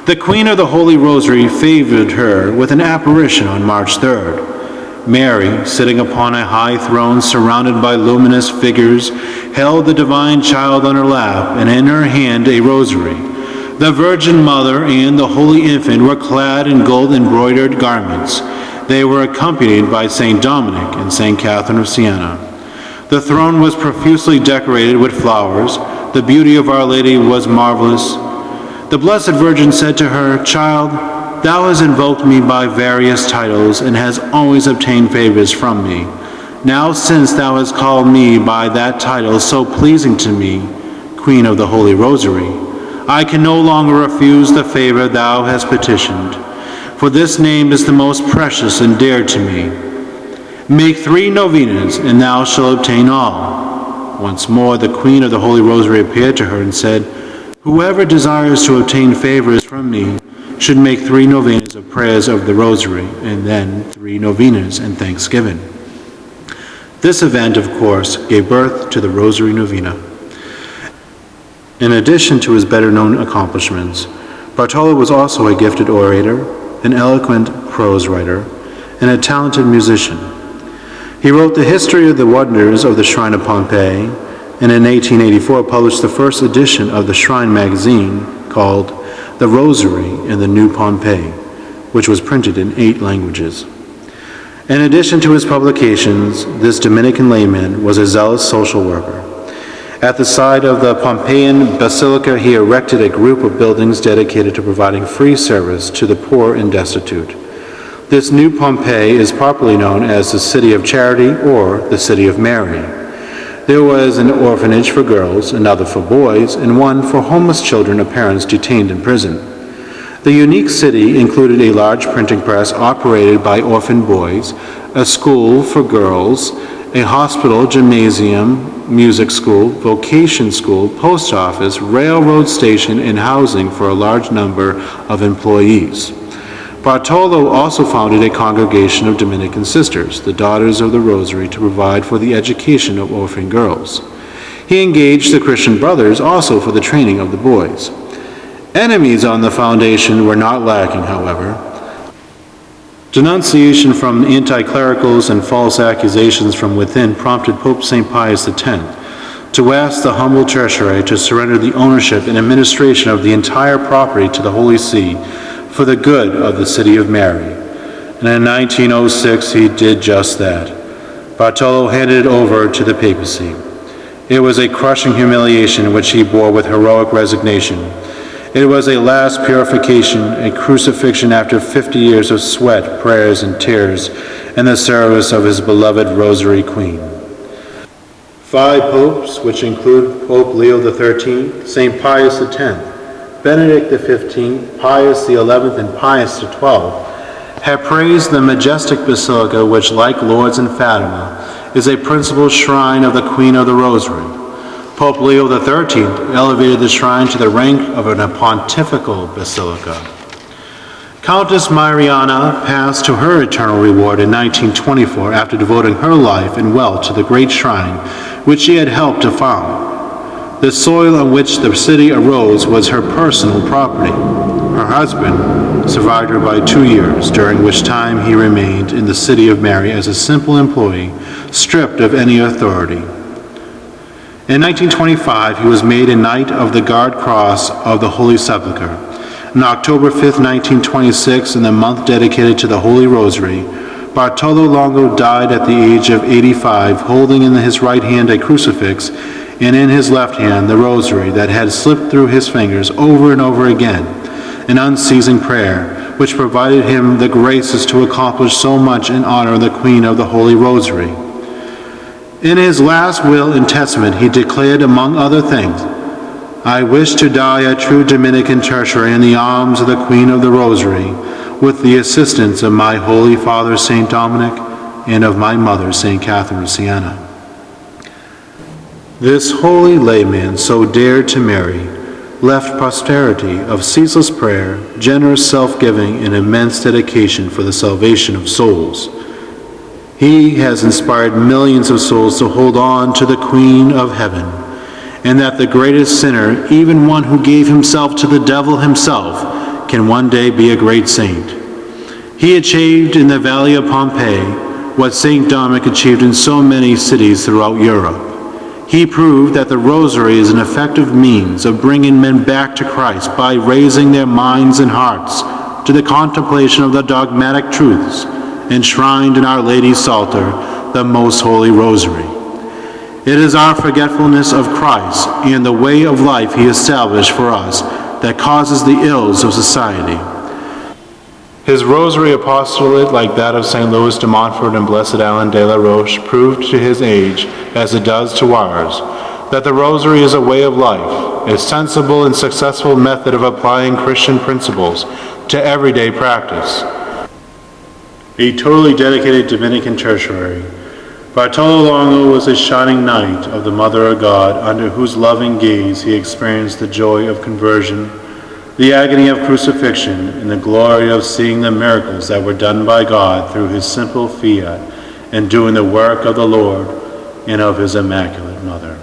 The Queen of the Holy Rosary favored her with an apparition on March 3rd. Mary, sitting upon a high throne surrounded by luminous figures, held the divine child on her lap and in her hand a rosary. The Virgin Mother and the Holy Infant were clad in gold-embroidered garments. They were accompanied by St. Dominic and St. Catherine of Siena. The throne was profusely decorated with flowers. The beauty of Our Lady was marvelous. The Blessed Virgin said to her, "Child, thou hast invoked me by various titles and hast always obtained favors from me. Now since thou hast called me by that title so pleasing to me, Queen of the Holy Rosary, I can no longer refuse the favor thou hast petitioned, for this name is the most precious and dear to me. Make 3 novenas, and thou shalt obtain all." Once more the Queen of the Holy Rosary appeared to her and said, "Whoever desires to obtain favors from me should make 3 novenas of prayers of the Rosary, and then 3 novenas in thanksgiving." This event, of course, gave birth to the Rosary Novena. In addition to his better-known accomplishments, Bartolo was also a gifted orator, an eloquent prose writer, and a talented musician. He wrote the history of the wonders of the Shrine of Pompeii, and in 1884 published the first edition of the Shrine magazine called The Rosary in the New Pompeii, which was printed in 8 languages. In addition to his publications, this Dominican layman was a zealous social worker. At the side of the Pompeian Basilica, he erected a group of buildings dedicated to providing free service to the poor and destitute. This new Pompeii is popularly known as the City of Charity or the City of Mary. There was an orphanage for girls, another for boys, and one for homeless children of parents detained in prison. The unique city included a large printing press operated by orphan boys, a school for girls, a hospital, gymnasium, music school, vocation school, post office, railroad station, and housing for a large number of employees. Bartolo also founded a congregation of Dominican sisters, the Daughters of the Rosary, to provide for the education of orphan girls. He engaged the Christian Brothers also for the training of the boys. Enemies on the foundation were not lacking, however. Denunciation from anti-clericals and false accusations from within prompted Pope St. Pius X to ask the humble treasurer to surrender the ownership and administration of the entire property to the Holy See for the good of the City of Mary. And in 1906 he did just that. Bartolo handed it over to the papacy. It was a crushing humiliation which he bore with heroic resignation. It was a last purification, a crucifixion after 50 years of sweat, prayers, and tears in the service of his beloved Rosary Queen. 5 popes, which include Pope Leo XIII, St. Pius X, Benedict XV, Pius XI, and Pius XII, have praised the majestic basilica which, like Lourdes and Fatima, is a principal shrine of the Queen of the Rosary. Pope Leo XIII elevated the shrine to the rank of a pontifical basilica. Countess Mariana passed to her eternal reward in 1924 after devoting her life and wealth to the great shrine which she had helped to found. The soil on which the city arose was her personal property. Her husband survived her by 2 years, during which time he remained in the City of Mary as a simple employee, stripped of any authority. In 1925, he was made a Knight of the Guard Cross of the Holy Sepulchre. On October 5, 1926, in the month dedicated to the Holy Rosary, Bartolo Longo died at the age of 85, holding in his right hand a crucifix and in his left hand the rosary that had slipped through his fingers over and over again, an unceasing prayer which provided him the graces to accomplish so much in honor of the Queen of the Holy Rosary. In his last will and testament, he declared, among other things, "I wish to die a true Dominican tertiary in the arms of the Queen of the Rosary, with the assistance of my Holy Father St. Dominic and of my mother St. Catherine of Siena." This holy layman, so dear to Mary, left posterity of ceaseless prayer, generous self-giving, and immense dedication for the salvation of souls. He has inspired millions of souls to hold on to the Queen of Heaven, and that the greatest sinner, even one who gave himself to the devil himself, can one day be a great saint. He achieved in the Valley of Pompeii what St. Dominic achieved in so many cities throughout Europe. He proved that the Rosary is an effective means of bringing men back to Christ by raising their minds and hearts to the contemplation of the dogmatic truths enshrined in Our Lady's Psalter, the Most Holy Rosary. It is our forgetfulness of Christ and the way of life He established for us that causes the ills of society. His Rosary apostolate, like that of St. Louis de Montfort and Blessed Alain de la Roche, proved to his age, as it does to ours, that the Rosary is a way of life, a sensible and successful method of applying Christian principles to everyday practice. A totally dedicated Dominican tertiary, Bartolo Longo was a shining knight of the Mother of God, under whose loving gaze he experienced the joy of conversion, the agony of crucifixion, and the glory of seeing the miracles that were done by God through his simple fiat and doing the work of the Lord and of his Immaculate Mother.